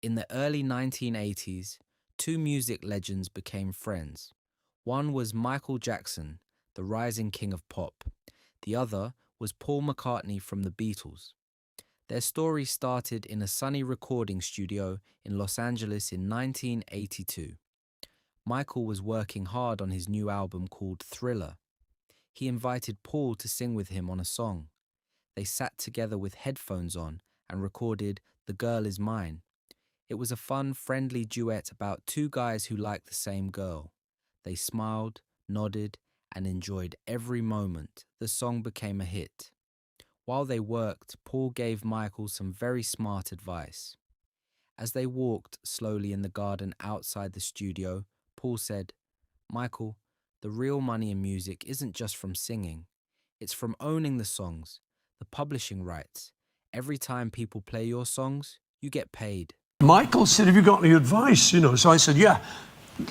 In the early 1980s, two music legends became friends. One was Michael Jackson, the rising king of pop. The other was Paul McCartney from the Beatles. Their story started in a sunny recording studio in Los Angeles in 1982. Michael was working hard on his new album called Thriller. He invited Paul to sing with him on a song. They sat together with headphones on and recorded The Girl Is Mine. It was a fun, friendly duet about two guys who liked the same girl. They smiled, nodded, and enjoyed every moment. The song became a hit. While they worked, Paul gave Michael some very smart advice. As they walked slowly in the garden outside the studio, Paul said, "Michael, the real money in music isn't just from singing. It's from owning the songs, the publishing rights. Every time people play your songs, you get paid." Michael said, "Have you got any advice?" So I said, "Yeah,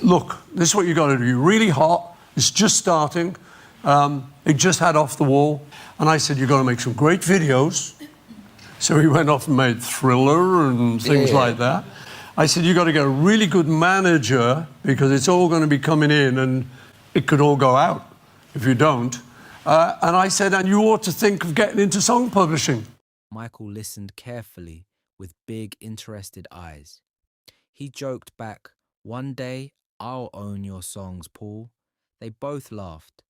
look, this is what you got to do. You're really hot. It's just starting. It just had Off the Wall." And I said, "You've got to make some great videos." So he went off and made Thriller and things like that. I said, "You've got to get a really good manager because it's all going to be coming in and it could all go out if you don't." And I said, "And you ought to think of getting into song publishing." Michael listened carefully with big, interested eyes. He joked back, "One day, I'll own your songs, Paul." They both laughed.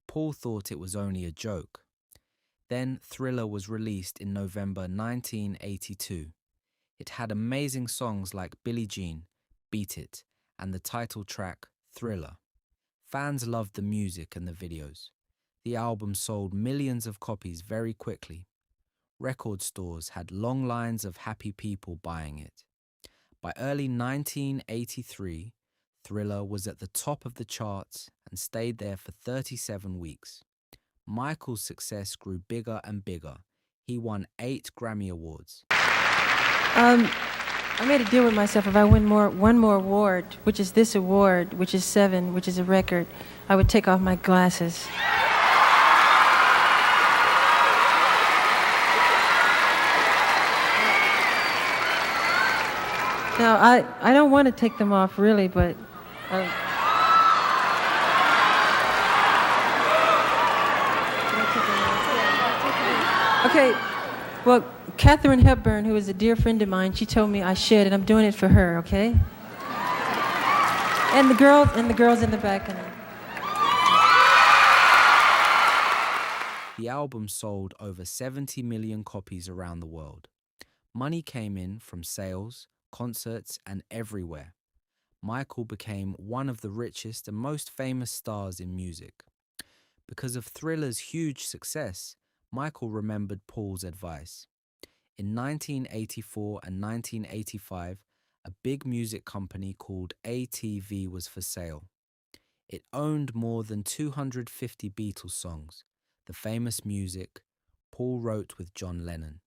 Paul thought it was only a joke. Then Thriller was released in November 1982. It had amazing songs like Billie Jean, Beat It, and the title track, Thriller. Fans loved the music and the videos. The album sold millions of copies very quickly. Record stores had long lines of happy people buying it. By early 1983, Thriller was at the top of the charts and stayed there for 37 weeks. Michael's success grew bigger and bigger. He won 8 Grammy Awards. I made a deal with myself. If I win one more award, which is this award, which is 7, which is a record, I would take off my glasses. Now, I don't want to take them off, really, but... Okay, well, Katharine Hepburn, who is a dear friend of mine, she told me I should, and I'm doing it for her, okay? And the girls in the back. The album sold over 70 million copies around the world. Money came in from sales, concerts, and everywhere. Michael became one of the richest and most famous stars in music. Because of Thriller's huge success, Michael remembered Paul's advice. In 1984 and 1985, a big music company called ATV was for sale. It owned more than 250 Beatles songs, the famous music Paul wrote with John Lennon.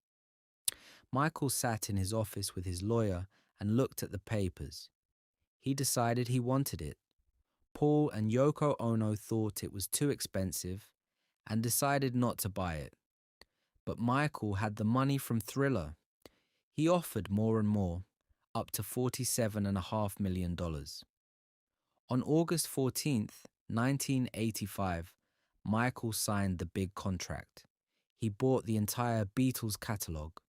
Michael sat in his office with his lawyer and looked at the papers. He decided he wanted it. Paul and Yoko Ono thought it was too expensive and decided not to buy it. But Michael had the money from Thriller. He offered more and more, up to $47.5 million. On August 14th, 1985, Michael signed the big contract. He bought the entire Beatles catalogue.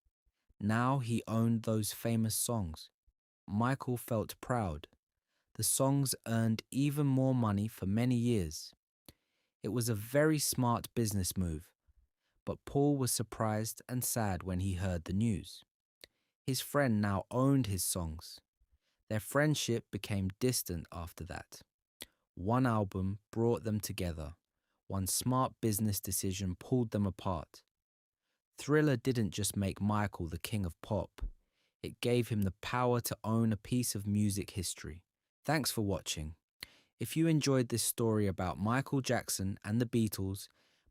Now he owned those famous songs. Michael felt proud. The songs earned even more money for many years. It was a very smart business move, but Paul was surprised and sad when he heard the news. His friend now owned his songs. Their friendship became distant after that. One album brought them together. One smart business decision pulled them apart. Thriller didn't just make Michael the king of pop. It gave him the power to own a piece of music history. Thanks for watching. If you enjoyed this story about Michael Jackson and the Beatles,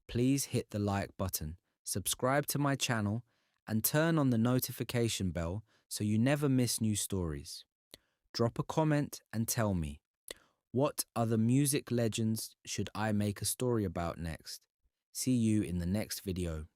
please hit the like button, subscribe to my channel, and turn on the notification bell so you never miss new stories. Drop a comment and tell me, what other music legends should I make a story about next? See you in the next video.